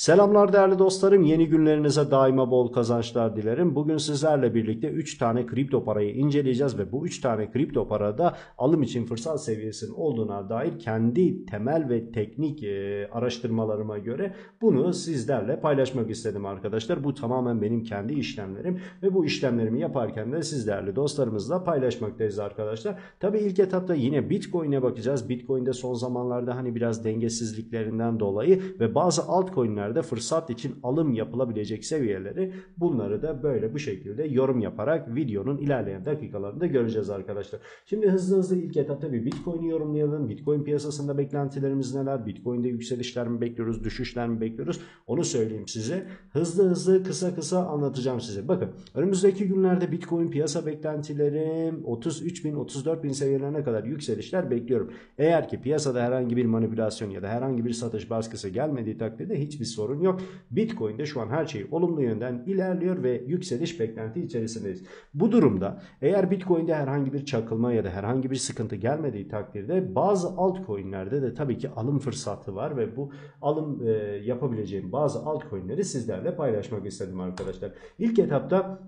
Selamlar değerli dostlarım. Yeni günlerinize daima bol kazançlar dilerim. Bugün sizlerle birlikte 3 tane kripto parayı inceleyeceğiz ve bu 3 tane kripto parada alım için fırsat seviyesinin olduğuna dair kendi temel ve teknik araştırmalarıma göre bunu sizlerle paylaşmak istedim arkadaşlar. Bu tamamen benim kendi işlemlerim ve bu işlemlerimi yaparken de sizlerle dostlarımızla paylaşmaktayız arkadaşlar. Tabii ilk etapta yine Bitcoin'e bakacağız. Bitcoin'de son zamanlarda hani biraz dengesizliklerinden dolayı ve bazı altcoin'ler fırsat için alım yapılabilecek seviyeleri, bunları da böyle bu şekilde yorum yaparak videonun ilerleyen dakikalarında göreceğiz arkadaşlar. Şimdi hızlı ilk etapta bir Bitcoin'i yorumlayalım. Bitcoin piyasasında beklentilerimiz neler? Bitcoin'de yükselişler mi bekliyoruz? Düşüşler mi bekliyoruz? Onu söyleyeyim size. Hızlı kısa anlatacağım size. Bakın önümüzdeki günlerde Bitcoin piyasa beklentileri 33.000 34.000 seviyelerine kadar yükselişler bekliyorum. Eğer ki piyasada herhangi bir manipülasyon ya da herhangi bir satış baskısı gelmediği takdirde hiçbir sorun yok. Bitcoin'de şu an her şey olumlu yönden ilerliyor ve yükseliş beklenti içerisindeyiz. Bu durumda eğer Bitcoin'de herhangi bir çakılma ya da herhangi bir sıkıntı gelmediği takdirde bazı altcoin'lerde de tabii ki alım fırsatı var ve bu alım yapabileceğim bazı altcoin'leri sizlerle paylaşmak istedim arkadaşlar. İlk etapta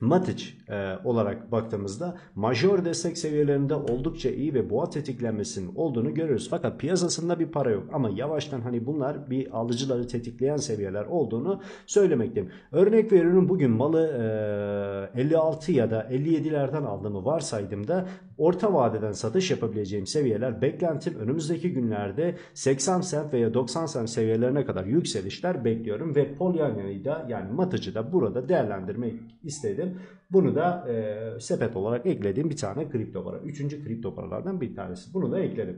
Matic olarak baktığımızda majör destek seviyelerinde oldukça iyi ve boğa tetiklenmesinin olduğunu görüyoruz. Fakat piyasasında bir para yok ama yavaştan hani bunlar bir alıcıları tetikleyen seviyeler olduğunu söylemekteyim. Örnek veriyorum, bugün malı 56 ya da 57'lerden aldığımı varsaydığımda orta vadeden satış yapabileceğim seviyeler, beklentim önümüzdeki günlerde 80 sent veya 90 sent seviyelerine kadar yükselişler bekliyorum ve Polyana'yı da yani Matic'i da burada değerlendirmek istedim. Bunu da sepet olarak eklediğim bir tane kripto para. Üçüncü kripto paralardan bir tanesi. Bunu da ekledim.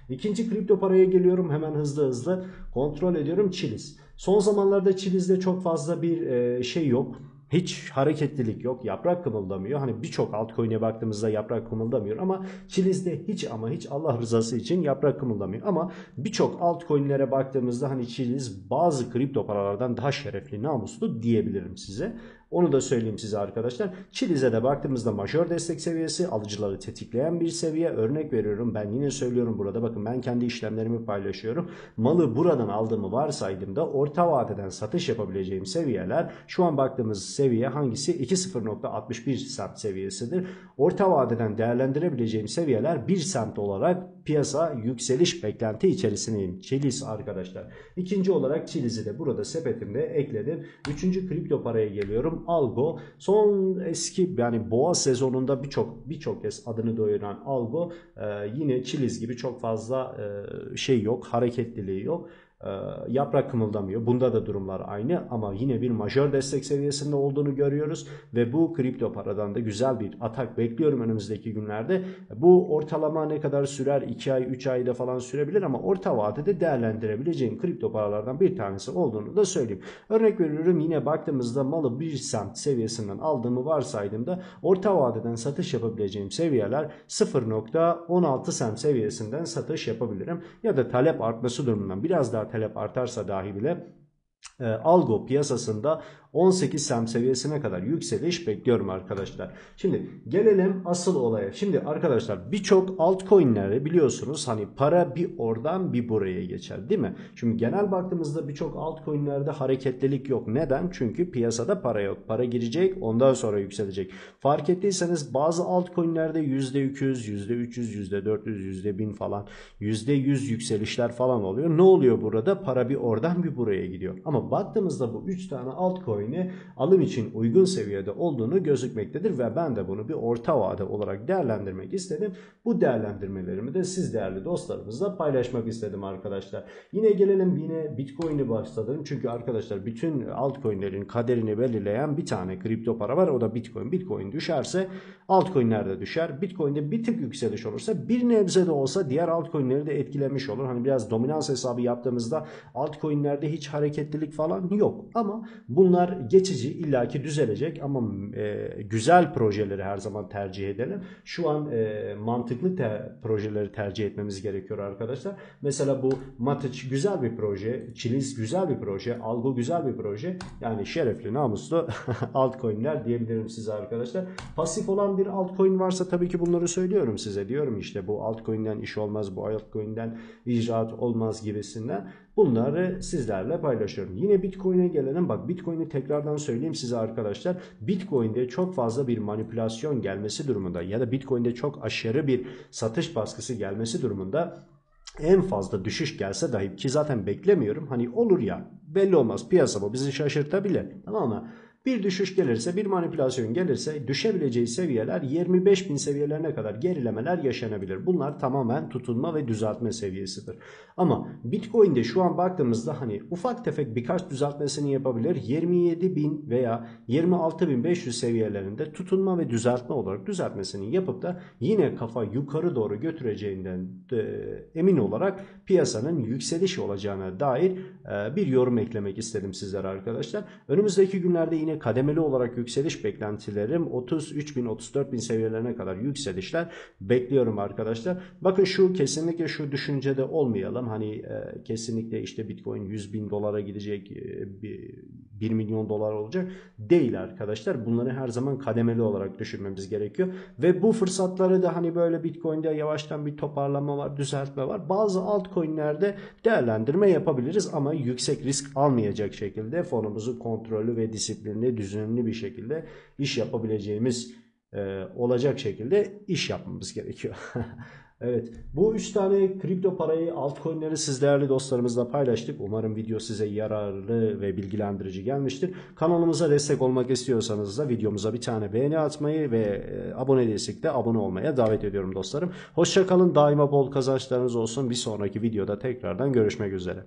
İkinci kripto paraya geliyorum. Hemen hızlı kontrol ediyorum. Chiliz. Son zamanlarda Chiliz'de çok fazla bir şey yok. Hiç hareketlilik yok. Yaprak kımıldamıyor. Hani birçok altcoin'e baktığımızda yaprak kımıldamıyor ama Chiliz'de hiç Allah rızası için yaprak kımıldamıyor. Ama birçok altcoin'lere baktığımızda hani Chiliz bazı kripto paralardan daha şerefli, namuslu diyebilirim size. Onu da söyleyeyim size arkadaşlar. Chiliz'e de baktığımızda majör destek seviyesi, alıcıları tetikleyen bir seviye. Örnek veriyorum, ben yine söylüyorum burada, bakın ben kendi işlemlerimi paylaşıyorum. Malı buradan aldığımı varsaydığımda orta vadeden satış yapabileceğim seviyeler, şu an baktığımız seviye hangisi? 20.61 semt seviyesidir. Orta vadeden değerlendirebileceğim seviyeler 1 semt olarak piyasa yükseliş beklenti içerisindeyim. Chiliz arkadaşlar. İkinci olarak Chiliz'i de burada sepetimde ekledim. Üçüncü kripto paraya geliyorum. Algo. Son eski yani boğa sezonunda birçok kez adını duyuran Algo yine Chiliz gibi çok fazla şey yok, hareketliliği yok. Yaprak kımıldamıyor. Bunda da durumlar aynı ama yine bir majör destek seviyesinde olduğunu görüyoruz ve bu kripto paradan da güzel bir atak bekliyorum önümüzdeki günlerde. Bu ortalama ne kadar sürer? 2 ay 3 ayda falan sürebilir ama orta vadede değerlendirebileceğim kripto paralardan bir tanesi olduğunu da söyleyeyim. Örnek veriyorum, yine baktığımızda malı 1 semt seviyesinden aldığımı varsaydığımda orta vadeden satış yapabileceğim seviyeler 0.16 semt seviyesinden satış yapabilirim ya da talep artması durumundan biraz daha talep artarsa dahi bile Algo piyasasında 18 semt seviyesine kadar yükseliş bekliyorum arkadaşlar. Şimdi gelelim asıl olaya. Şimdi arkadaşlar birçok altcoin'lere biliyorsunuz hani para bir oradan bir buraya geçer değil mi? Şimdi genel baktığımızda birçok altcoin'lerde hareketlilik yok. Neden? Çünkü piyasada para yok. Para girecek, ondan sonra yükselecek. Fark ettiyseniz bazı altcoin'lerde %200, %300, %400, %1000 falan, %100 yükselişler falan oluyor. Ne oluyor burada? Para bir oradan bir buraya gidiyor. Ama baktığımızda bu 3 tane altcoin'i alım için uygun seviyede olduğunu gözükmektedir ve ben de bunu bir orta vade olarak değerlendirmek istedim. Bu değerlendirmelerimi de siz değerli dostlarımızla paylaşmak istedim arkadaşlar. Yine gelelim Bitcoin'i başladım. Çünkü arkadaşlar bütün altcoin'lerin kaderini belirleyen bir tane kripto para var. O da Bitcoin. Bitcoin düşerse altcoin'ler de düşer. Bitcoin'de bir tık yükseliş olursa bir nebze de olsa diğer altcoin'leri de etkilemiş olur. Hani biraz dominans hesabı yaptığımızda altcoin'lerde hiç hareketlilik falan yok. Ama bunlar geçici, illaki düzelecek ama güzel projeleri her zaman tercih edelim. Şu an mantıklı projeleri tercih etmemiz gerekiyor arkadaşlar. Mesela bu Matic güzel bir proje, Chiliz güzel bir proje, Algo güzel bir proje. Yani şerefli, namuslu altcoin'ler diyebilirim size arkadaşlar. Pasif olan bir altcoin varsa tabii ki bunları söylüyorum size. Diyorum işte bu altcoin'den iş olmaz, bu altcoin'den icraat olmaz gibisinden. bunları sizlerle paylaşıyorum. Yine Bitcoin'e gelelim. Bak, Bitcoin'i tekrardan söyleyeyim size arkadaşlar. Bitcoin'de çok fazla bir manipülasyon gelmesi durumunda ya da Bitcoin'de çok aşırı bir satış baskısı gelmesi durumunda en fazla düşüş gelse dahi, ki zaten beklemiyorum. Hani olur ya, belli olmaz, piyasa bu, bizi şaşırtabilir. Tamam mı? Bir düşüş gelirse, bir manipülasyon gelirse düşebileceği seviyeler 25.000 seviyelerine kadar gerilemeler yaşanabilir. Bunlar tamamen tutunma ve düzeltme seviyesidir. Ama Bitcoin'de şu an baktığımızda hani ufak tefek birkaç düzeltmesini yapabilir. 27.000 veya 26.500 seviyelerinde tutunma ve düzeltme olarak düzeltmesini yapıp da yine kafa yukarı doğru götüreceğinden emin olarak piyasanın yükseliş olacağına dair bir yorum eklemek istedim sizlere arkadaşlar. Önümüzdeki günlerde yine kademeli olarak yükseliş beklentilerim 33.000 34.000 seviyelerine kadar yükselişler bekliyorum arkadaşlar. Bakın kesinlikle şu düşüncede olmayalım. Hani kesinlikle işte Bitcoin 100.000 dolara gidecek, 1 milyon dolar olacak değil arkadaşlar. Bunları her zaman kademeli olarak düşünmemiz gerekiyor. Ve bu fırsatları da hani böyle Bitcoin'de yavaştan bir toparlama var, düzeltme var. Bazı altcoin'lerde değerlendirme yapabiliriz ama yüksek risk almayacak şekilde fonumuzu kontrollü ve disiplinli, düzenli bir şekilde iş yapabileceğimiz olacak şekilde iş yapmamız gerekiyor. Evet, bu 3 tane kripto parayı, altcoin'leri siz değerli dostlarımızla paylaştık. Umarım video size yararlı ve bilgilendirici gelmiştir. Kanalımıza destek olmak istiyorsanız da videomuza bir tane beğeni atmayı ve abone değilsek de abone olmaya davet ediyorum dostlarım. Hoşça kalın, daima bol kazançlarınız olsun. Bir sonraki videoda tekrardan görüşmek üzere.